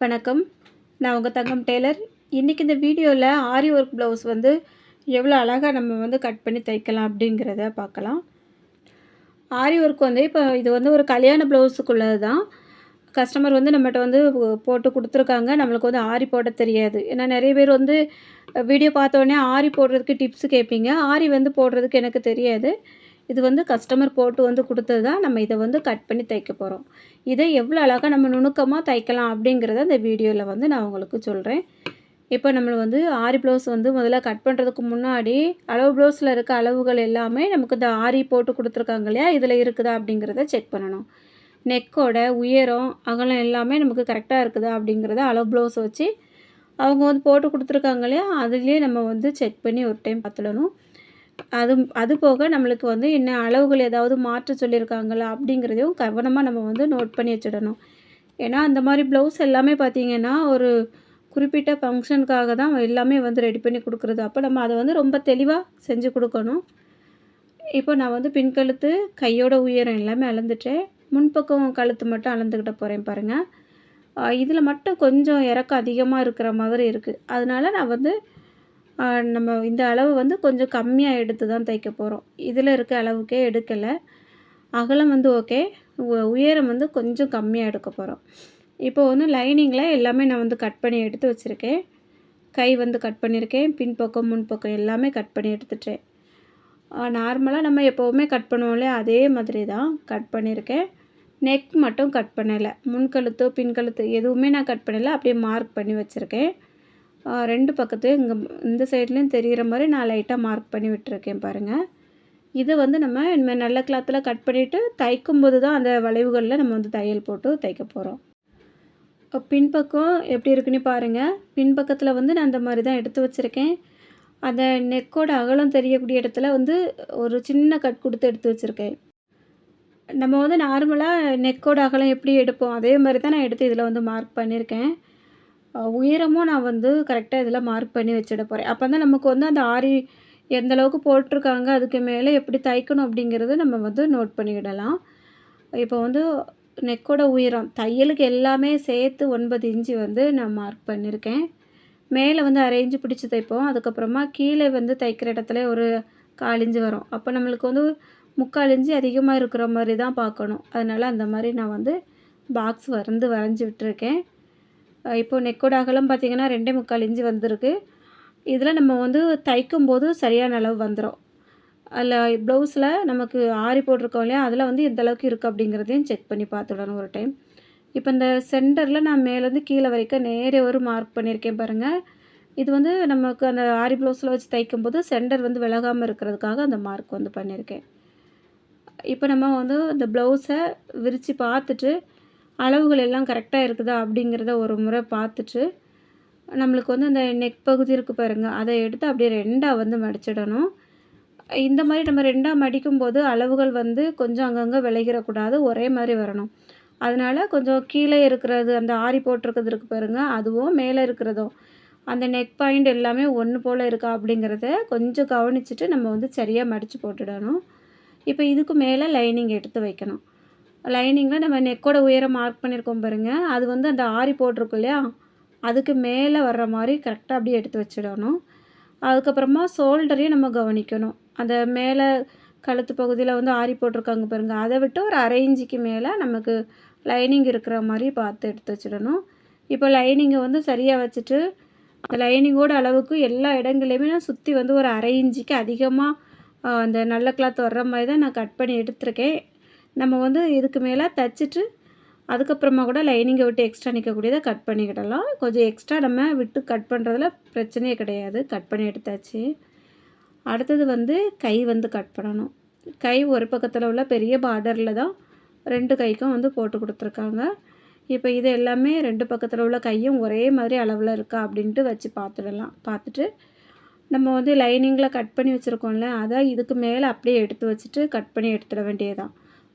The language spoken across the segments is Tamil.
வணக்கம். நான் உங்க தங்கம் டெய்லர். இன்றைக்கி இந்த வீடியோவில் ஆரி ஒர்க் ப்ளவுஸ் வந்து எவ்வளோ அழகாக நம்ம வந்து கட் பண்ணி தைக்கலாம் அப்படிங்கிறத பார்க்கலாம். ஆரி ஒர்க் வந்து இப்போ இது வந்து ஒரு கல்யாண ப்ளவுஸுக்குள்ளது தான். கஸ்டமர் வந்து நம்மகிட்ட வந்து போட்டு கொடுத்துருக்காங்க. நம்மளுக்கு வந்து ஆரி போட தெரியாது. ஏன்னா நிறைய பேர் வந்து வீடியோ பார்த்தோன்னே ஆரி போடுறதுக்கு டிப்ஸ் கேட்பீங்க. ஆரி வந்து போடுறதுக்கு எனக்கு தெரியாது. இது வந்து கஸ்டமர் போட்டு வந்து கொடுத்தது தான். நம்ம இதை வந்து கட் பண்ணி தைக்க போகிறோம். இதை எவ்வளோ அழகாக நம்ம நுணுக்கமாக தைக்கலாம் அப்படிங்கிறத இந்த வீடியோவில் வந்து நான் உங்களுக்கு சொல்கிறேன். இப்போ நம்ம வந்து ஆரி ப்ளவுஸ் வந்து முதல்ல கட் பண்ணுறதுக்கு முன்னாடி அளவு ப்ளவுஸில் இருக்க அளவுகள் எல்லாமே நமக்கு இந்த ஆரி போட்டு கொடுத்துருக்காங்க இல்லையா, இதில் இருக்குதா அப்படிங்கிறத செக் பண்ணணும். நெக்கோட உயரம் அகலம் எல்லாமே நமக்கு கரெக்டாக இருக்குதா அப்படிங்கிறத அளவு ப்ளவுஸ் வச்சு அவங்க வந்து போட்டு கொடுத்துருக்காங்க இல்லையா, அதுலேயே நம்ம வந்து செக் பண்ணி ஒரு டைம் பார்த்துடணும். அது போக நம்மளுக்கு வந்து என்ன அளவுகள் ஏதாவது மாற்ற சொல்லியிருக்காங்களா அப்படிங்கிறதையும் கவனமாக நம்ம வந்து நோட் பண்ணி வச்சிடணும். ஏன்னா அந்த மாதிரி ப்ளவுஸ் எல்லாமே பார்த்திங்கன்னா ஒரு குறிப்பிட்ட ஃபங்க்ஷனுக்காக தான் எல்லாமே வந்து ரெடி பண்ணி கொடுக்குறது. அப்போ நம்ம அதை வந்து ரொம்ப தெளிவாக செஞ்சு கொடுக்கணும். இப்போ நான் வந்து பின் கழுத்து கையோட உயரம் எல்லாமே அளந்துட்டேன். முன்பக்கம் கழுத்து மட்டும் அளந்துக்கிட்ட போகிறேன் பாருங்கள். இதில் மட்டும் கொஞ்சம் இறக்கம் அதிகமாக இருக்கிற மாதிரி இருக்குது. அதனால் நான் வந்து நம்ம இந்த அளவு வந்து கொஞ்சம் கம்மியாக எடுத்து தான் தைக்க போகிறோம். இதில் இருக்க அளவுக்கே எடுக்கலை. அகலம் வந்து ஓகே, உயரம் வந்து கொஞ்சம் கம்மியாக எடுக்க போகிறோம். இப்போ வந்து லைனிங்கில் எல்லாமே நான் வந்து கட் பண்ணி எடுத்து வச்சுருக்கேன். கை வந்து கட் பண்ணியிருக்கேன். பின்பக்கம் முன்பக்கம் எல்லாமே கட் பண்ணி எடுத்துட்டேன். நார்மலாக நம்ம எப்போவுமே கட் பண்ணுவோம் இல்லையா, அதே மாதிரி தான் கட் பண்ணியிருக்கேன். நெக் மட்டும் கட் பண்ணலை. முன்கழுத்து பின்கழுத்து எதுவுமே நான் கட் பண்ணலை. அப்படியே மார்க் பண்ணி வச்சுருக்கேன். 2 பக்கத்தையும் இந்த சைட்லேயும் தெரிகிற மாதிரி நான் லைட்டாக மார்க் பண்ணி விட்டுருக்கேன் பாருங்கள். இதை வந்து நம்ம நல்ல கிளாத்தில் கட் பண்ணிவிட்டு தைக்கும்போது தான் அந்த வளைவுகளில் நம்ம வந்து தையல் போட்டு தைக்க போகிறோம். பின்பக்கம் எப்படி இருக்குன்னு பாருங்கள். பின்பக்கத்தில் வந்து நான் அந்த மாதிரி தான் எடுத்து வச்சுருக்கேன். அந்த நெக்கோட அகலம் தெரியக்கூடிய இடத்துல வந்து ஒரு சின்ன கட் கொடுத்து எடுத்து வச்சுருக்கேன். நம்ம வந்து நார்மலாக நெக்கோட அகலம் எப்படி எடுப்போம் அதே மாதிரி தான் நான் எடுத்து இதில் வந்து மார்க் பண்ணியிருக்கேன். உயரமும் நான் வந்து கரெக்டாக இதில் மார்க் பண்ணி வச்சிட போகிறேன். அப்போ தான் நமக்கு வந்து அந்த ஆரி எந்த அளவுக்கு போட்டிருக்காங்க, அதுக்கு மேலே எப்படி தைக்கணும் அப்படிங்கிறத நம்ம வந்து நோட் பண்ணிவிடலாம். இப்போ வந்து நெக்கோட உயரம் தையலுக்கு எல்லாமே சேர்த்து 9 இன்ச்சு வந்து நான் மார்க் பண்ணியிருக்கேன். மேலே வந்து 1/2 இன்ச்சு பிடிச்சி தைப்போம். அதுக்கப்புறமா கீழே வந்து தைக்கிற இடத்துல ஒரு 1/4 இன்ச்சு வரும். அப்போ நம்மளுக்கு வந்து 3/4 இன்ச்சு அதிகமாக இருக்கிற மாதிரி தான் பார்க்கணும். அதனால் அந்த மாதிரி நான் வந்து பாக்ஸ் வரைஞ்சி விட்டுருக்கேன். இப்போது நெக்கோட அகலம் பார்த்திங்கன்னா 2.25 இன்ச்சு வந்திருக்கு. இதில் நம்ம வந்து தைக்கும்போது சரியான அளவு வந்துடும். அதில் ப்ளவுஸில் நமக்கு ஆரி போட்டிருக்கோம் இல்லையா, அதில் வந்து எந்த அளவுக்கு இருக்குது அப்படிங்கிறதையும் செக் பண்ணி பார்த்துடணும் ஒரு டைம். இப்போ இந்த சென்டரில் நான் மேலேருந்து கீழே வரைக்கும் நேரே ஒரு மார்க் பண்ணியிருக்கேன் பாருங்கள். இது வந்து நமக்கு அந்த ஆரி ப்ளவுஸில் வச்சு தைக்கும்போது சென்டர் வந்து விலகாமல் இருக்கிறதுக்காக அந்த மார்க் வந்து பண்ணியிருக்கேன். இப்போ நம்ம வந்து இந்த ப்ளவுஸை விரித்து பார்த்துட்டு அளவுகள் எல்லாம் கரெக்டாக இருக்குதா அப்படிங்கிறத ஒரு முறை பார்த்துட்டு நம்மளுக்கு வந்து அந்த நெக் பகுதி இருக்குது பாருங்கள், அதை எடுத்து அப்படியே 2ஆக வந்து மடிச்சிடணும். இந்த மாதிரி நம்ம 2ஆக மடிக்கும்போது அளவுகள் வந்து கொஞ்சம் அங்கங்கே விலகிடக்கூடாது, ஒரே மாதிரி வரணும். அதனால் கொஞ்சம் கீழே இருக்கிறது அந்த ஆரி போட்டிருக்கிறது இருக்குது பாருங்கள், அதுவும் மேலே இருக்கிறதும் அந்த நெக் பாயிண்ட் எல்லாமே ஒன்று போல் இருக்கா அப்படிங்கிறத கொஞ்சம் கவனிச்சுட்டு நம்ம வந்து சரியாக மடித்து போட்டுடணும். இப்போ இதுக்கு மேலே லைனிங் எடுத்து வைக்கணும். லைனிங்கில் நம்ம நெக்கோட உயரம் மார்க் பண்ணியிருக்கோம் பாருங்கள், அது வந்து அந்த ஆரி போட்டிருக்கும் இல்லையா, அதுக்கு மேலே வர்ற மாதிரி கரெக்டாக அப்படியே எடுத்து வச்சிடணும். அதுக்கப்புறமா ஷோல்டரையும் நம்ம கவனிக்கணும். அந்த மேலே கழுத்து பகுதியில் வந்து ஆரி போட்டிருக்காங்க பாருங்கள், அதை விட்டு ஒரு 1/2 இன்ச்சுக்கு மேலே நமக்கு லைனிங் இருக்கிற மாதிரி பார்த்து எடுத்து வச்சிடணும். இப்போ லைனிங்கை வந்து சரியாக வச்சுட்டு அந்த லைனிங்கோட அளவுக்கு எல்லா இடங்களையுமே நான் சுற்றி வந்து ஒரு 1/2 இன்ச்சுக்கு அதிகமாக அந்த நல்ல கிளாத் வர்ற மாதிரி தான் நான் கட் பண்ணி எடுத்திருக்கேன். நம்ம வந்து இதுக்கு மேலே தைச்சிட்டு அதுக்கப்புறமா கூட லைனிங்கை விட்டு எக்ஸ்ட்ரா நிற்கக்கூடியதை கட் பண்ணிக்கிடலாம். கொஞ்சம் எக்ஸ்ட்ரா நம்ம விட்டு கட் பண்ணுறதுல பிரச்சனையே கிடையாது. கட் பண்ணி எடுத்தாச்சு. அடுத்தது வந்து கை வந்து கட் பண்ணணும். கை ஒரு பக்கத்தில் உள்ள பெரிய பார்டரில் தான் 2 கைக்கும் வந்து போட்டு கொடுத்துருக்காங்க. இப்போ இது எல்லாமே 2 பக்கத்தில் உள்ள கையும் ஒரே மாதிரி அளவில் இருக்கா அப்படின்ட்டு வச்சு பார்த்துடலாம். பார்த்துட்டு நம்ம வந்து லைனிங்கில் கட் பண்ணி வச்சுருக்கோம்ல, அதை இதுக்கு மேலே அப்படியே எடுத்து வச்சுட்டு கட் பண்ணி எடுத்துட வேண்டியதுதான்.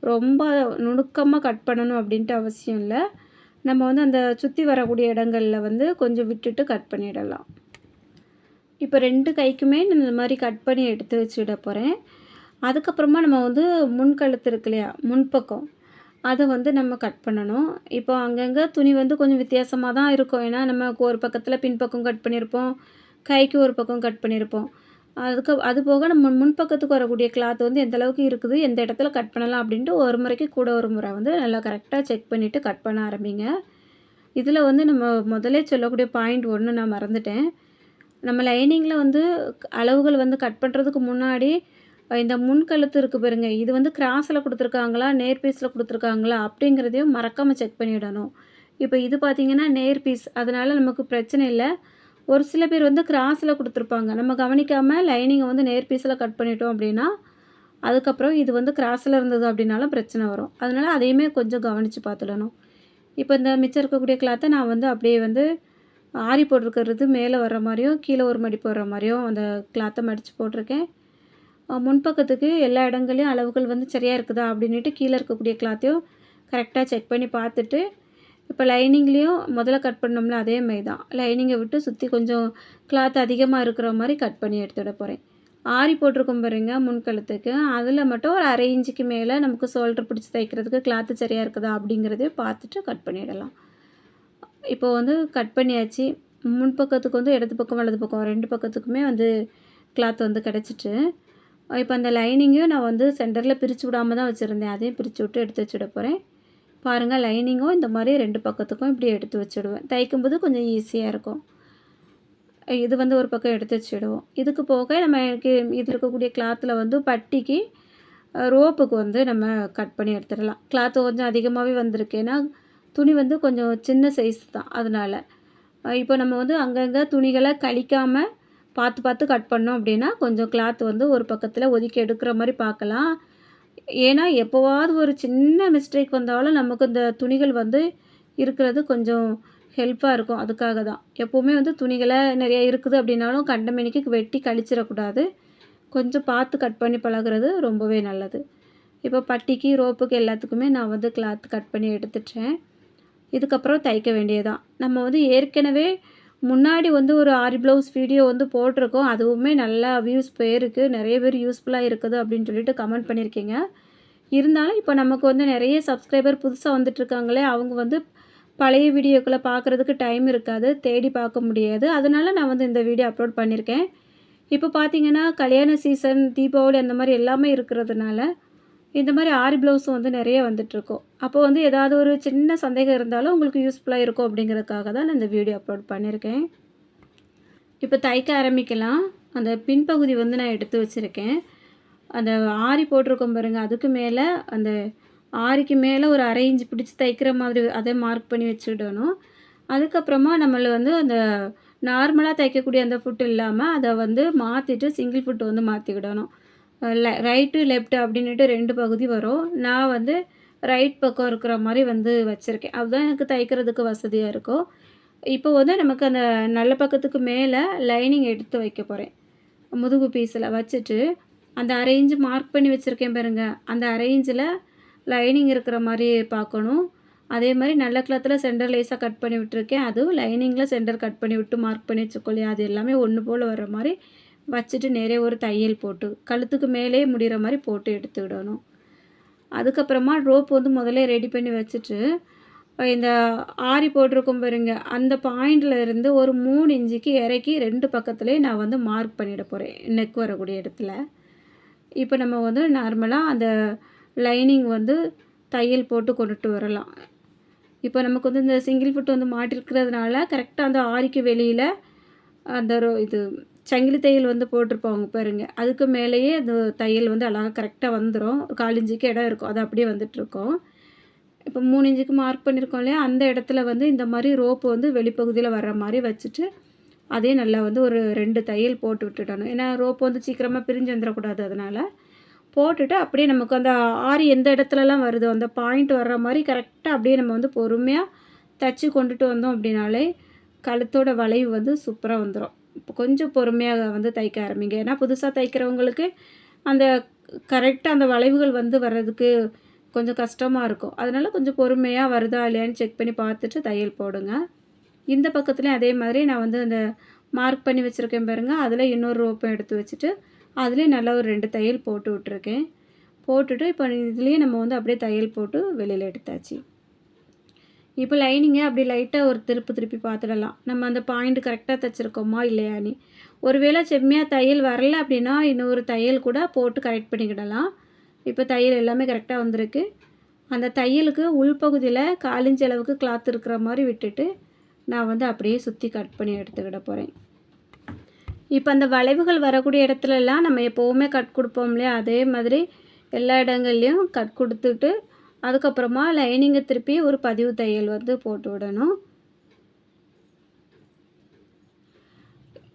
ரொம்ப நுணுக்கமாக கட் பண்ணணும் அப்படின்ட்டு அவசியம் இல்லை. நம்ம வந்து அந்த சுற்றி வரக்கூடிய இடங்களில் வந்து கொஞ்சம் விட்டுட்டு கட் பண்ணிடலாம். இப்போ 2 கைக்குமே நான் இந்த மாதிரி கட் பண்ணி எடுத்து வச்சுட போகிறேன். அதுக்கப்புறமா நம்ம வந்து முன்கழுத்து இருக்கு இல்லையா, முன்பக்கம் அதை வந்து நம்ம கட் பண்ணணும். இப்போ அங்கங்கே துணி வந்து கொஞ்சம் வித்தியாசமா தான் இருக்கும். ஏன்னா நம்ம ஒரு பக்கத்தில் பின்பக்கம் கட் பண்ணியிருப்போம், கைக்கு ஒரு பக்கம் கட் பண்ணியிருப்போம். அது போக நம்ம முன்பக்கத்துக்கு வரக்கூடிய கிளாத் வந்து எந்த அளவுக்கு இருக்குது, எந்த இடத்துல கட் பண்ணலாம் அப்படின்ட்டு ஒரு முறைக்கு கூட ஒரு முறை வந்து நல்லா கரெக்டாக செக் பண்ணிவிட்டு கட் பண்ண ஆரம்பிங்க. இதில் வந்து நம்ம முதலே சொல்லக்கூடிய பாயிண்ட் ஒன்று நான் மறந்துட்டேன். நம்ம லைனிங்கில் வந்து அளவுகள் வந்து கட் பண்ணுறதுக்கு முன்னாடி இந்த முன்கழுத்து இருக்குது பாருங்க, இது வந்து கிராஸில் கொடுத்துருக்காங்களா, நேர் பீஸில் கொடுத்துருக்காங்களா அப்படிங்கிறதையும் மறக்காமல் செக் பண்ணிடணும். இப்போ இது பார்த்திங்கன்னா நேர் பீஸ், அதனால் நமக்கு பிரச்சனை இல்லை. ஒரு சில பேர் வந்து கிராஸில் கொடுத்துருப்பாங்க. நம்ம கவனிக்காமல் லைனிங்கை வந்து நேர் பீஸில் கட் பண்ணிட்டோம் அப்படின்னா, அதுக்கப்புறம் இது வந்து கிராஸில் இருந்தது அப்படின்னாலும் பிரச்சனை வரும். அதனால் அதையுமே கொஞ்சம் கவனித்து பார்த்துடணும். இப்போ இந்த மிச்சம் இருக்கக்கூடிய கிளாத்தை நான் வந்து அப்படியே வந்து ஆரி போட்டிருக்கிறது மேலே வர்ற மாதிரியும், கீழே ஒரு மடிப்பு வர்ற மாதிரியும் அந்த கிளாத்தை மடித்து போட்டிருக்கேன். முன்பக்கத்துக்கு எல்லா இடங்கள்லையும் அளவுகள் வந்து சரியாக இருக்குதா அப்படின்ட்டு கீழே இருக்கக்கூடிய கிளாத்தையும் கரெக்டாக செக் பண்ணி பார்த்துட்டு, இப்போ லைனிங்லேயும் முதல்ல கட் பண்ணோம்ல அதே மாரி தான். லைனிங்கை விட்டு சுற்றி கொஞ்சம் கிளாத் அதிகமாக இருக்கிற மாதிரி கட் பண்ணி எடுத்துட போகிறேன். ஆரி போட்டிருக்கோம் பாருங்க முன்கழுத்துக்கு, அதில் மட்டும் ஒரு 1/2 இன்ச்சுக்கு மேலே நமக்கு ஷோல்டர் பிடிச்சி தைக்கிறதுக்கு கிளாத்து சரியாக இருக்குதா அப்படிங்கிறதையும் பார்த்துட்டு கட் பண்ணிடலாம். இப்போ வந்து கட் பண்ணியாச்சு. முன்பக்கத்துக்கு வந்து இடது பக்கம் வலது பக்கம் 2 பக்கத்துக்குமே வந்து கிளாத் வந்து கிடச்சிட்டு, இப்போ அந்த லைனிங்கையும் நான் வந்து சென்டரில் பிரித்து விடாம தான் வச்சுருந்தேன். அதையும் பிரித்து விட்டு எடுத்து வச்சுட போகிறேன். பாருங்கள், லைனிங்கும் இந்த மாதிரி 2 பக்கத்துக்கும் இப்படி எடுத்து வச்சுடுவேன். தைக்கும்போது கொஞ்சம் ஈஸியாக இருக்கும். இது வந்து ஒரு பக்கம் எடுத்து வச்சுடுவோம். இதுக்கு போக நமக்கு இதில் இருக்கக்கூடிய கிளாத்தில் வந்து பட்டிக்கு ரோப்புக்கு வந்து நம்ம கட் பண்ணி எடுத்துடலாம். கிளாத்து கொஞ்சம் அதிகமாகவே வந்திருக்கு. ஏன்னா துணி வந்து கொஞ்சம் சின்ன சைஸ் தான், அதனால். இப்போ நம்ம வந்து அங்கங்கே துணிகளை கழிக்காமல் பார்த்து பார்த்து கட் பண்ணோம் அப்படின்னா கொஞ்சம் கிளாத் வந்து ஒரு பக்கத்தில் ஒதுக்கி எடுக்கிற மாதிரி பார்க்கலாம். ஏன்னா எப்போவாவது ஒரு சின்ன மிஸ்டேக் வந்தாலும் நமக்கு இந்த துணிகள் வந்து இருக்கிறது கொஞ்சம் ஹெல்ப்பாக இருக்கும். அதுக்காக தான் எப்போவுமே வந்து துணிகளை நிறையா இருக்குது அப்படின்னாலும் கண்டமேனிக்கு வெட்டி கழிச்சிடக்கூடாது. கொஞ்சம் பார்த்து கட் பண்ணி பழகிறது ரொம்பவே நல்லது. இப்போ பட்டிக்கு ரோப்புக்கு எல்லாத்துக்குமே நான் வந்து கிளாத் கட் பண்ணி எடுத்துட்டேன். இதுக்கப்புறம் தைக்க வேண்டியதான். நம்ம வந்து ஏற்கனவே முன்னாடி வந்து ஒரு ஆரி ப்ளவுஸ் வீடியோ வந்து போட்டிருக்கோம். அதுவுமே நல்லா வியூஸ் போயிருக்கு. நிறைய பேர் யூஸ்ஃபுல்லாக இருக்குது அப்படின்னு சொல்லிட்டு கமெண்ட் பண்ணியிருக்கீங்க. இருந்தாலும் இப்போ நமக்கு வந்து நிறைய சப்ஸ்கிரைபர் புதுசாக வந்துட்டுருக்காங்களே, அவங்க வந்து பழைய வீடியோக்களை பார்க்குறதுக்கு டைம் இருக்காது, தேடி பார்க்க முடியாது. அதனால் நான் வந்து இந்த வீடியோ அப்லோட் பண்ணியிருக்கேன். இப்போ பார்த்தீங்கன்னா கல்யாண சீசன், தீபாவளி அந்த மாதிரி எல்லாமே இருக்கிறதுனால இந்த மாதிரி ஆரி ப்ளவுஸும் வந்து நிறைய வந்துட்டுருக்கும். அப்போ வந்து ஏதாவது ஒரு சின்ன சந்தேகம் இருந்தாலும் உங்களுக்கு யூஸ்ஃபுல்லாக இருக்கும் அப்படிங்கிறதுக்காக தான் நான் இந்த வீடியோ அப்லோட் பண்ணியிருக்கேன். இப்போ தைக்க ஆரம்பிக்கலாம். அந்த பின்பகுதி வந்து நான் எடுத்து வச்சுருக்கேன். அந்த ஆரி போட்டிருக்கோம் பாருங்கள், அதுக்கு மேலே அந்த ஆரிக்கு மேலே ஒரு 1/2 இன்ச் பிடிச்சி தைக்கிற மாதிரி அதை மார்க் பண்ணி வச்சுடணும். அதுக்கப்புறமா நம்மள வந்து அந்த நார்மலாக தைக்கக்கூடிய அந்த ஃபுட் இல்லாமல் அதை வந்து மாற்றிட்டு சிங்கிள் ஃபுட் வந்து மாற்றிக்கிடணும். ரைட்டு லெஃப்ட்டு அப்படின்னுட்டு 2 பகுதி வரும். நான் வந்து ரைட் பக்கம் இருக்கிற மாதிரி வந்து வச்சுருக்கேன். அதுதான் எனக்கு தைக்கிறதுக்கு வசதியாக இருக்கும். இப்போ வந்து நமக்கு அந்த நல்ல பக்கத்துக்கு மேலே லைனிங் எடுத்து வைக்க போகிறேன். முதுகு பீஸில் வச்சுட்டு அந்த 1/2 இன்ச் மார்க் பண்ணி வச்சுருக்கேன் பாருங்கள், அந்த 1/2 இன்ச்சில் லைனிங் இருக்கிற மாதிரி பார்க்கணும். அதே மாதிரி நல்ல கிளாத்தில் சென்டர் லேஸாக கட் பண்ணி விட்டுருக்கேன். அதுவும் லைனிங்கில் சென்டர் கட் பண்ணி விட்டு மார்க் பண்ணி வச்சுக்கொள்ளையா, அது எல்லாமே ஒன்று போல் வர்ற மாதிரி வச்சுட்டு நிறைய ஒரு தையல் போட்டு கழுத்துக்கு மேலே முடிகிற மாதிரி போட்டு எடுத்துக்கிடணும். அதுக்கப்புறமா ரோப் வந்து முதல்ல ரெடி பண்ணி வச்சுட்டு இந்த ஆரி போட்டிருக்கும் பாருங்க, அந்த பாயிண்டில் இருந்து ஒரு 3 இன்ச்சுக்கு இறக்கி 2 பக்கத்துலேயும் நான் வந்து மார்க் பண்ணிட போகிறேன், நெக் வரக்கூடிய இடத்துல. இப்போ நம்ம வந்து நார்மலாக அந்த லைனிங் வந்து தையல் போட்டு கொண்டுட்டு வரலாம். இப்போ நமக்கு வந்து இந்த சிங்கிள் ஃபுட் வந்து மாட்டிருக்கிறதுனால கரெக்டாக அந்த ஆரிக்கு வெளியில் அந்த இது சங்கிலி தையல் வந்து போட்டிருப்பாங்க பாருங்கள், அதுக்கு மேலேயே அந்த தையல் வந்து அழகாக கரெக்டாக வந்துடும். 1/4 இன்ச்சுக்கு இடம் இருக்கும், அது அப்படியே வந்துட்டுருக்கோம். இப்போ 3 இன்ச்சுக்கு மார்க் பண்ணியிருக்கோம் இல்லையா, அந்த இடத்துல வந்து இந்த மாதிரி ரோப்பு வந்து வெளிப்பகுதியில் வர்ற மாதிரி வச்சுட்டு அதே நல்லா வந்து ஒரு 2 தையல் போட்டு விட்டுடணும். ஏன்னா ரோப்பு வந்து சீக்கிரமாக பிரிஞ்சு வந்துடக்கூடாது. அதனால் போட்டுட்டு அப்படியே நமக்கு அந்த ஆரி எந்த இடத்துலலாம் வருதோ அந்த பாயிண்ட் வர்ற மாதிரி கரெக்டாக அப்படியே நம்ம வந்து பொறுமையாக தைச்சி கொண்டுட்டு வந்தோம் அப்படின்னாலே கழுத்தோட வளைவு வந்து சூப்பராக வந்துடும். இப்போ கொஞ்சம் பொறுமையாக வந்து தைக்க ஆரம்பிங்க. ஏன்னா புதுசாக தைக்கிறவங்களுக்கு அந்த கரெக்டாக அந்த வளைவுகள் வந்து வர்றதுக்கு கொஞ்சம் கஷ்டமாக இருக்கும். அதனால் கொஞ்சம் பொறுமையாக வருதா இல்லையான்னு செக் பண்ணி பார்த்துட்டு தையல் போடுங்க. இந்த பக்கத்துலேயும் அதே மாதிரி நான் வந்து அந்த மார்க் பண்ணி வச்சுருக்கேன் பாருங்கள், அதில் இன்னொரு ரோப்பை எடுத்து வச்சுட்டு அதுலேயும் நல்லா ஒரு 2 தையல் போட்டு விட்டுருக்கேன். போட்டுட்டு இப்போ இதுலேயே நம்ம வந்து அப்படியே தையல் போட்டு வெளியில் எடுத்தாச்சு. இப்போ லைனிங்கை அப்படி லைட்டாக ஒரு திருப்பி பார்த்துடலாம். நம்ம அந்த பாயிண்ட் கரெக்டாக தைச்சிருக்கோமா இல்லையான்னு. ஒருவேளை செம்மையாக தையல் வரல அப்படின்னா இன்னொரு தையல் கூட போட்டு கரெக்ட் பண்ணிக்கிடலாம். இப்போ தையல் எல்லாமே கரெக்டாக வந்திருக்கு. அந்த தையலுக்கு உள்பகுதியில் 1/4 இன்ச் அளவுக்கு கிளாத் இருக்கிற மாதிரி விட்டுட்டு நான் வந்து அப்படியே சுற்றி கட் பண்ணி எடுத்துக்கிட போகிறேன். இப்போ அந்த வளைவுகள் வரக்கூடிய இடத்துலலாம் நம்ம எப்போவுமே கட் கொடுப்போம் இல்லையா, அதே மாதிரி எல்லா இடங்கள்லையும் கட் கொடுத்துட்டு அதுக்கப்புறமா லைனிங்கை திருப்பி ஒரு பதிவு தையல் வந்து போட்டு விடணும்.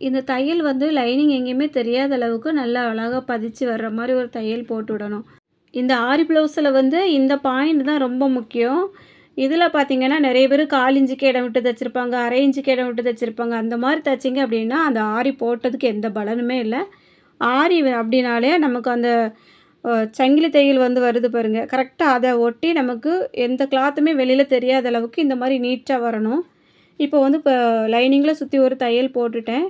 இந்த தையல் வந்து லைனிங் எங்கேயுமே தெரியாத அளவுக்கு நல்லா அழகாக பதிச்சு வர்ற மாதிரி ஒரு தையல் போட்டு விடணும். இந்த ஆரி ப்ளவுஸில் வந்து இந்த பாயிண்ட் தான் ரொம்ப முக்கியம். இதில் பார்த்திங்கன்னா நிறைய பேர் 1/4 இன்ச்சுக்கு இடம் விட்டு தைச்சிருப்பாங்க, 1/2 இன்ச்சுக்கு இடம் விட்டு தைச்சிருப்பாங்க. அந்த மாதிரி தைச்சிங்க அப்படின்னா அந்த ஆரி போட்டதுக்கு எந்த பலனுமே இல்லை. ஆரி அப்படின்னாலே நமக்கு அந்த சங்கிலி தையல் வந்து வருது பாருங்கள், கரெக்டாக அதை ஒட்டி நமக்கு எந்த கிளாத்துமே வெளியில் தெரியாத அளவுக்கு இந்த மாதிரி நீட்டாக வரணும். இப்போ வந்து இப்போ லைனிங்கில் சுற்றி ஒரு தையல் போட்டுட்டேன்.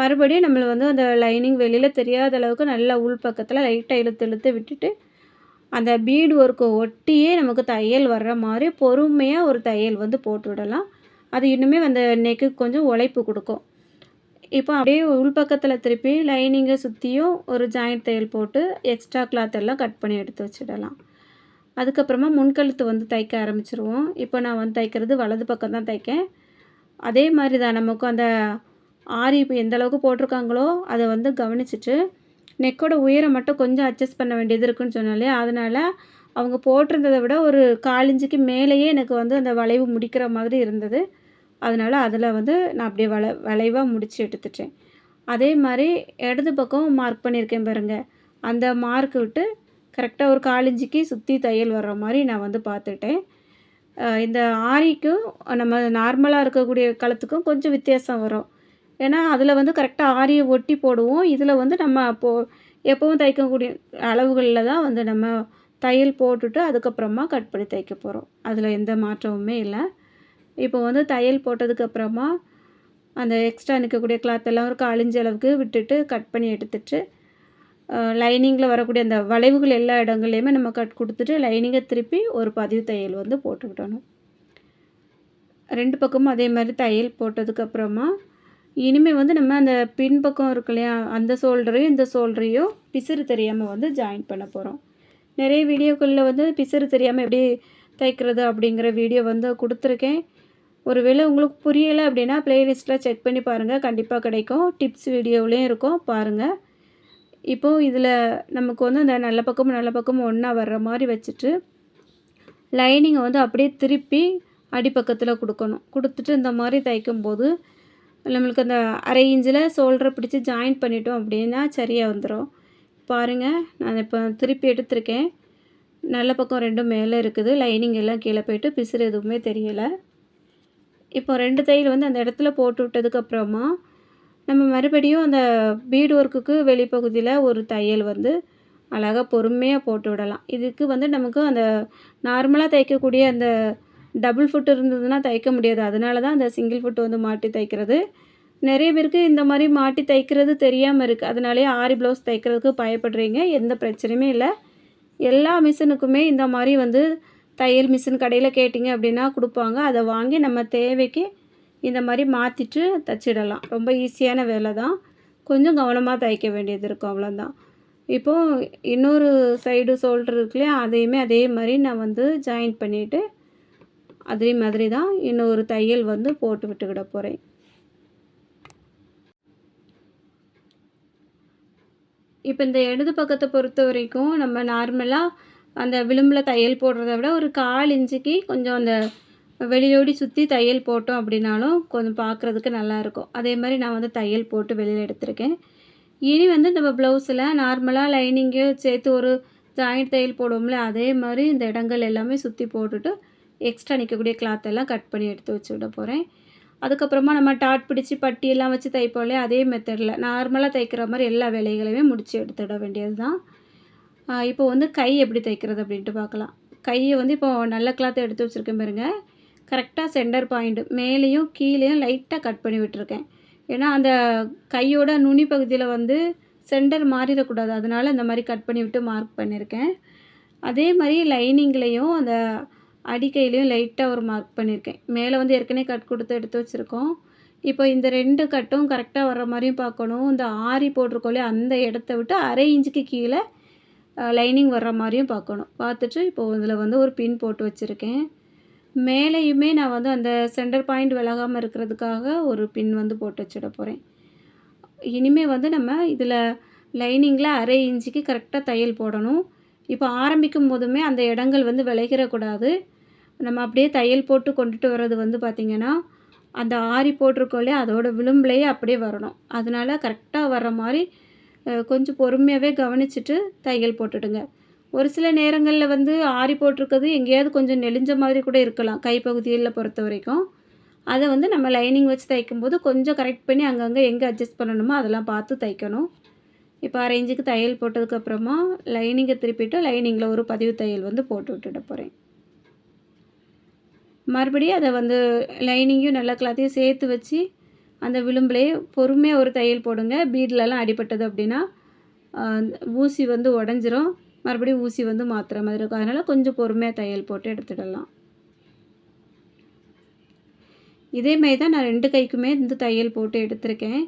மறுபடியும் நம்மளை வந்து அந்த லைனிங் வெளியில் தெரியாத அளவுக்கு நல்லா உள் பக்கத்தில் லைட்டாக இழுத்து விட்டுட்டு அந்த பீடு ஒர்க்கை ஒட்டியே நமக்கு தையல் வர்ற மாதிரி பொறுமையாக ஒரு தையல் வந்து போட்டு விடலாம். அது இன்னுமே அந்த நெக்கு கொஞ்சம் உழைப்பு கொடுக்கும். இப்போ அப்படியே உள்பக்கத்தில் திருப்பி லைனிங்கை சுற்றியும் ஒரு ஜாயிண்ட் தையல் போட்டு எக்ஸ்ட்ரா கிளாத் எல்லாம் கட் பண்ணி எடுத்து வச்சிடலாம். அதுக்கப்புறமா முன்கழுத்து வந்து தைக்க ஆரம்பிச்சிருவோம். இப்போ நான் வந்து தைக்கிறது வலது பக்கம் தான் தைக்கேன். அதே மாதிரி தான் நமக்கு அந்த ஆரி இப்போ எந்த அளவுக்கு போட்டிருக்காங்களோ அதை வந்து கவனிச்சுட்டு நெக்கோட உயரம் மட்டும் கொஞ்சம் அட்ஜஸ்ட் பண்ண வேண்டியது இருக்குன்னு சொன்னாலே, அதனால் அவங்க போட்டிருந்ததை விட ஒரு 1/4 இன்ச்சுக்கு மேலேயே எனக்கு வந்து அந்த வளைவு முடிக்கிற மாதிரி இருந்தது. அதனால் அதில் வந்து நான் அப்படியே வளைவாக முடித்து எடுத்துட்டேன். அதே மாதிரி இடது பக்கம் மார்க் பண்ணியிருக்கேன் பாருங்கள், அந்த மார்க் விட்டு கரெக்டாக ஒரு 1/4 இன்ச்சுக்கு சுற்றி தையல் வர்ற மாதிரி நான் வந்து பார்த்துட்டேன். இந்த ஆரிக்கும் நம்ம நார்மலாக இருக்கக்கூடிய கழுத்துக்கும் கொஞ்சம் வித்தியாசம் வரும். ஏன்னா அதில் வந்து கரெக்டாக ஆரியை ஒட்டி போடுவோம். இதில் வந்து நம்ம எப்போவும் தைக்கக்கூடிய அளவுகளில் தான் வந்து நம்ம தையல் போட்டுட்டு அதுக்கப்புறமா கட் பண்ணி தைக்க போகிறோம். அதில் எந்த மாற்றமுமே இல்லை. இப்போ வந்து தையல் போட்டதுக்கப்புறமா அந்த எக்ஸ்ட்ரா நிற்கக்கூடிய கிளாத் எல்லாம் ஒரு 1/4 இன்ச் அளவுக்கு விட்டுட்டு கட் பண்ணி எடுத்துட்டு லைனிங்கில் வரக்கூடிய அந்த வளைவுகள் எல்லா இடங்கள்லையுமே நம்ம கட் கொடுத்துட்டு லைனிங்கை திருப்பி ஒரு பதிவு தையல் வந்து போட்டுக்கிடணும். 2 பக்கமும் அதே மாதிரி தையல் போட்டதுக்கப்புறமா இனிமேல் வந்து நம்ம அந்த பின்பக்கம் இருக்கு இல்லையா, அந்த ஷோல்டரையும் இந்த ஷோல்டரையும் பிசுறு தெரியாமல் வந்து ஜாயின் பண்ண போகிறோம். நிறைய வீடியோக்களில் வந்து பிசுறு தெரியாமல் எப்படி தைக்கிறது அப்படிங்கிற வீடியோ வந்து கொடுத்துருக்கேன். ஒருவேளை உங்களுக்கு புரியலை அப்படின்னா ப்ளேலிஸ்ட்டில் செக் பண்ணி பாருங்கள், கண்டிப்பாக கிடைக்கும். டிப்ஸ் வீடியோவிலையும் இருக்கும், பாருங்கள். இப்போது இதில் நமக்கு வந்து அந்த நல்ல பக்கமும் ஒன்றா வர்ற மாதிரி வச்சுட்டு லைனிங்கை வந்து அப்படியே திருப்பி அடிப்பக்கத்தில் கொடுத்துட்டு இந்த மாதிரி தைக்கும்போது நம்மளுக்கு அந்த 1/2 இன்ச்சில் ஷோல்டரை பிடிச்சி ஜாயின் பண்ணிட்டோம் அப்படின்னா சரியாக வந்துடும். பாருங்கள், நான் இப்போ திருப்பி எடுத்திருக்கேன். நல்ல பக்கம் 2 மேலே இருக்குது, லைனிங் எல்லாம் கீழே போய்ட்டு பிசுறு எதுவுமே தெரியலை. இப்போ 2 தையல் வந்து அந்த இடத்துல போட்டு விட்டதுக்கப்புறமா நம்ம மறுபடியும் அந்த பீடு ஒர்க்குக்கு வெளிப்பகுதியில் ஒரு தையல் வந்து அழகாக பொறுமையாக போட்டு விடலாம். இதுக்கு வந்து நமக்கு அந்த நார்மலாக தைக்கக்கூடிய அந்த டபுள் ஃபுட் இருந்ததுன்னா தைக்க முடியாது. அதனால தான் அந்த சிங்கிள் ஃபுட் வந்து மாட்டி தைக்கிறது. நிறைய பேருக்கு இந்த மாதிரி மாட்டி தைக்கிறது தெரியாமல் இருக்குது. அதனாலேயே ஆரி ப்ளவுஸ் தைக்கிறதுக்கு பயப்படுறீங்க. எந்த பிரச்சனையுமே இல்லை. எல்லா மிஷினுக்குமே இந்த மாதிரி வந்து தையல் மிஷின் கடையில் கேட்டிங்க அப்படின்னா கொடுப்பாங்க. அதை வாங்கி நம்ம தேவைக்கு இந்த மாதிரி மாற்றிட்டு தைச்சிடலாம். ரொம்ப ஈஸியான வேலை தான். கொஞ்சம் கவனமாக தைக்க வேண்டியது இருக்கும், அவ்வளோதான். இப்போது இன்னொரு சைடு ஷோல்டர் இருக்குல்லையா, அதையுமே அதே மாதிரி நான் வந்து ஜாயின் பண்ணிவிட்டு அதே மாதிரி தான் இன்னொரு தையல் வந்து போட்டு விட்டுக்கிட போகிறேன். இப்போ இந்த இடது பக்கத்தை பொறுத்த வரைக்கும் நம்ம நார்மலாக அந்த விளிம்பில் தையல் போடுறத விட ஒரு 1/4 இன்ச்சுக்கு கொஞ்சம் அந்த வெளியோடி சுற்றி தையல் போட்டோம் அப்படின்னாலும் கொஞ்சம் பார்க்குறதுக்கு நல்லாயிருக்கும். அதே மாதிரி நான் வந்து தையல் போட்டு வெளியில் எடுத்திருக்கேன். இனி வந்து நம்ம ப்ளவுஸில் நார்மலாக லைனிங்கு சேர்த்து ஒரு ஜாயிண்ட் தையல் போடுவோம்ல, அதே மாதிரி இந்த இடங்கள் எல்லாமே சுற்றி போட்டுட்டு எக்ஸ்ட்ரா நிற்கக்கூடிய கிளாத் எல்லாம் கட் பண்ணி எடுத்து வச்சுக்கிட போகிறேன். அதுக்கப்புறமா நம்ம டாட் பிடிச்சி பட்டியெல்லாம் வச்சு தைப்போம் இல்லையா, அதே மெத்தடில் நார்மலாக தைக்கிற மாதிரி எல்லா வேலைகளையுமே முடித்து எடுத்துட வேண்டியது தான். இப்போ வந்து கை எப்படி தைக்கிறது அப்படின்ட்டு பார்க்கலாம். கையை வந்து இப்போ நல்ல கிளாத்தை எடுத்து வச்சுருக்கேன் பாருங்கள். கரெக்டாக சென்டர் பாயிண்ட் மேலேயும் கீழேயும் லைட்டாக கட் பண்ணி விட்டுருக்கேன். ஏன்னா அந்த கையோட நுனி பகுதியில் வந்து சென்டர் மாறிடக்கூடாது. அதனால் இந்த மாதிரி கட் பண்ணி விட்டு மார்க் பண்ணியிருக்கேன். அதே மாதிரி லைனிங்லேயும் அந்த அடிக்கையிலையும் லைட்டாக ஒரு மார்க் பண்ணியிருக்கேன். மேலே வந்து ஏற்கனவே கட் கொடுத்து எடுத்து வச்சுருக்கோம். இப்போ இந்த 2 கட்டும் கரெக்டாக வர்ற மாதிரியும் பார்க்கணும். இந்த ஆரி போட்டிருக்கோம் இல்லையா, அந்த இடத்த விட்டு அரை இன்ச்சுக்கு கீழே லைனிங் வர்ற மாதிரியும் பார்க்கணும். பார்த்துட்டு இப்போது இதில் வந்து ஒரு பின் போட்டு வச்சுருக்கேன். மேலேயுமே நான் வந்து அந்த சென்டர் பாயிண்ட் விலகாமல் இருக்கிறதுக்காக ஒரு பின் வந்து போட்டு வச்சுட போகிறேன். இனிமேல் வந்து நம்ம இதில் லைனிங்கில் அரை இன்ச்சுக்கு கரெக்டாக தையல் போடணும். இப்போ ஆரம்பிக்கும் போதுமே அந்த இடங்கள் வந்து விலகிடக்கூடாது. நம்ம அப்படியே தையல் போட்டு கொண்டுட்டு வர்றது வந்து பார்த்திங்கன்னா, அந்த ஆரி போட்டிருக்கோம் இல்லையா, அதோட விளிம்புலையே அப்படியே வரணும். அதனால் கரெக்டாக வர்ற மாதிரி கொஞ்சம் பொறுமையாகவே கவனிச்சுட்டு தையல் போட்டுடுங்க. ஒரு சில நேரங்களில் வந்து ஆரி போட்டிருக்கிறது எங்கேயாவது கொஞ்சம் நெளிஞ்ச மாதிரி கூட இருக்கலாம், கைப்பகுதியில் பொறுத்த வரைக்கும். அதை வந்து நம்ம லைனிங் வச்சு தைக்கும்போது கொஞ்சம் கரெக்ட் பண்ணி அங்கங்கே எங்கே அட்ஜஸ்ட் பண்ணணுமோ அதெல்லாம் பார்த்து தைக்கணும். இப்போ அரை இன்ச்சுக்கு தையல் போட்டதுக்கப்புறமா லைனிங்கை திருப்பிட்டு லைனிங்கில் ஒரு பதிவு தையல் வந்து போட்டு விட்டுட போகிறேன். மறுபடியும் அதை வந்து லைனிங்கையும் நல்ல கிளாத்தையும் சேர்த்து வச்சு அந்த விளிம்புலேயே பொறுமையாக ஒரு தையல் போடுங்க. பீட்லலாம் அடிபட்டது அப்படின்னா ஊசி வந்து உடஞ்சிரும். மறுபடியும் ஊசி வந்து மாற்றுற மாதிரி இருக்கும். அதனால் கொஞ்சம் பொறுமையாக தையல் போட்டு எடுத்துடலாம். இதேமாரி தான் நான் 2 கைக்குமே வந்து தையல் போட்டு எடுத்திருக்கேன்.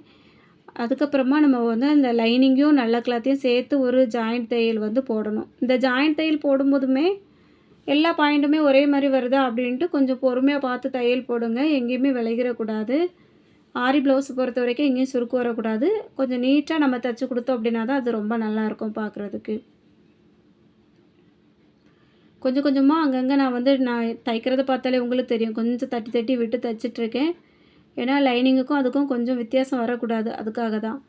அதுக்கப்புறமா நம்ம வந்து அந்த லைனிங்கையும் நல்ல கிளாத்தையும் சேர்த்து ஒரு ஜாயிண்ட் தையல் வந்து போடணும். இந்த ஜாயிண்ட் தையல் போடும்போதுமே எல்லா பாயிண்ட்டுமே ஒரே மாதிரி வருதா அப்படின்ட்டு கொஞ்சம் பொறுமையாக பார்த்து தையல் போடுங்க. எங்கேயுமே விலகிடக்கூடாது. ஆரி ப்ளவுஸ் பொறுத்த வரைக்கும் எங்கேயும் சுருக்கு வரக்கூடாது. கொஞ்சம் நீட்டாக நம்ம தைச்சி கொடுத்தோம் அப்படின்னா தான் அது ரொம்ப நல்லாயிருக்கும் பார்க்குறதுக்கு. கொஞ்சம் கொஞ்சமாக அங்கங்கே நான் தைக்கிறத பார்த்தாலே உங்களுக்கு தெரியும். கொஞ்சம் தட்டி தட்டி விட்டு தைச்சிட்ருக்கேன். ஏன்னா லைனிங்குக்கும் அதுக்கும் கொஞ்சம் வித்தியாசம் வரக்கூடாது, அதுக்காக தான்.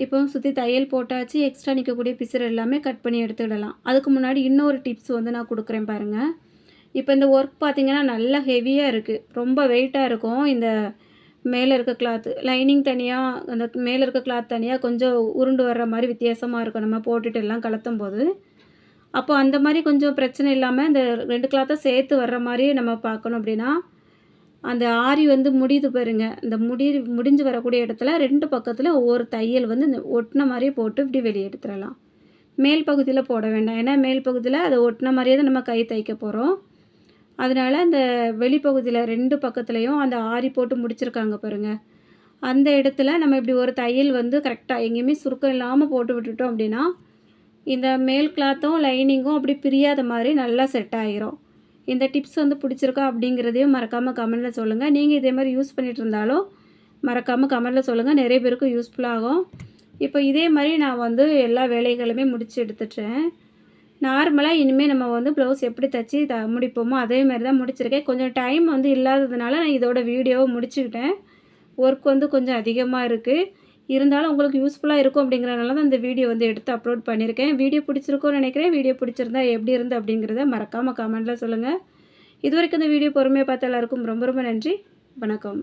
இப்போ சுற்றி தையல் போட்டாச்சு. எக்ஸ்ட்ரா நிற்கக்கூடிய பிசுறு எல்லாமே கட் பண்ணி எடுத்துக்கிடலாம். அதுக்கு முன்னாடி இன்னொரு டிப்ஸ் வந்து நான் கொடுக்குறேன் பாருங்கள். இப்போ இந்த ஒர்க் பார்த்திங்கன்னா நல்லா ஹெவியாக இருக்குது, ரொம்ப வெயிட்டாக இருக்கும். இந்த மேலே இருக்க கிளாத்து லைனிங் தனியாக, அந்த மேலே இருக்க கிளாத் தனியாக கொஞ்சம் உருண்டு வர்ற மாதிரி வித்தியாசமாக இருக்கும் நம்ம போட்டுட்டு எல்லாம் கலத்தும் போது. அப்போ அந்த மாதிரி கொஞ்சம் பிரச்சனை இல்லாமல் இந்த 2 கிளாத்தை சேர்த்து வர்ற மாதிரி நம்ம பார்க்கணும் அப்படின்னா, அந்த ஆரி வந்து முடியுது பாருங்க, இந்த முடிஞ்சு வரக்கூடிய இடத்துல 2 பக்கத்தில் ஒவ்வொரு தையல் வந்து இந்த ஒட்டின மாதிரியே போட்டு இப்படி வெளியே எடுத்துடலாம். மேல் பகுதியில் போட வேண்டாம். ஏன்னா மேல் பகுதியில் அதை ஒட்டின மாதிரியே தான் நம்ம கை தைக்க போகிறோம். அதனால் அந்த வெளிப்பகுதியில் 2 பக்கத்துலேயும் அந்த ஆரி போட்டு முடிச்சிருக்காங்க பாருங்கள், அந்த இடத்துல நம்ம இப்படி ஒரு தையல் வந்து கரெக்டாக எங்கேயுமே சுருக்கம் இல்லாமல் போட்டு விட்டுட்டோம் அப்படின்னா, இந்த மேல் கிளாத்தும் லைனிங்கும் அப்படி பிரியாத மாதிரி நல்லா செட் ஆகிரும். இந்த டிப்ஸ் வந்து பிடிச்சிருக்கா அப்படிங்கிறதையும் மறக்காமல் கமெண்ட்டில் சொல்லுங்கள். நீங்கள் இதே மாதிரி யூஸ் பண்ணிகிட்டு இருந்தாலும் மறக்காமல் கமெண்ட்டில் சொல்லுங்கள். நிறைய பேருக்கு யூஸ்ஃபுல்லாகும். இப்போ இதே மாதிரி நான் வந்து எல்லா வேலைகளுமே முடித்து எடுத்துட்டேன். நார்மலாக இனிமேல் நம்ம வந்து ப்ளவுஸ் எப்படி தைச்சி முடிப்போமோ அதே மாதிரி தான் முடிச்சிருக்கேன். கொஞ்சம் டைம் வந்து இல்லாததுனால நான் இதோட வீடியோவை முடிச்சுக்கிட்டேன். ஒர்க் வந்து கொஞ்சம் அதிகமாக இருக்குது. இருந்தாலும் உங்களுக்கு யூஸ்ஃபுல்லாக இருக்கும் அப்படிங்கிறனால தான் இந்த வீடியோ வந்து எடுத்து அப்லோட் பண்ணியிருக்கேன். வீடியோ பிடிச்சிருக்கும்னு நினைக்கிறேன். வீடியோ பிடிச்சிருந்தா எப்படி இருந்து அப்படிங்கிறத மறக்காமல் கமெண்ட்டில் சொல்லுங்கள். இதுவரைக்கும் இந்த வீடியோ பொறுமையாக பார்த்த எல்லாருக்கும் ரொம்ப ரொம்ப நன்றி. வணக்கம்.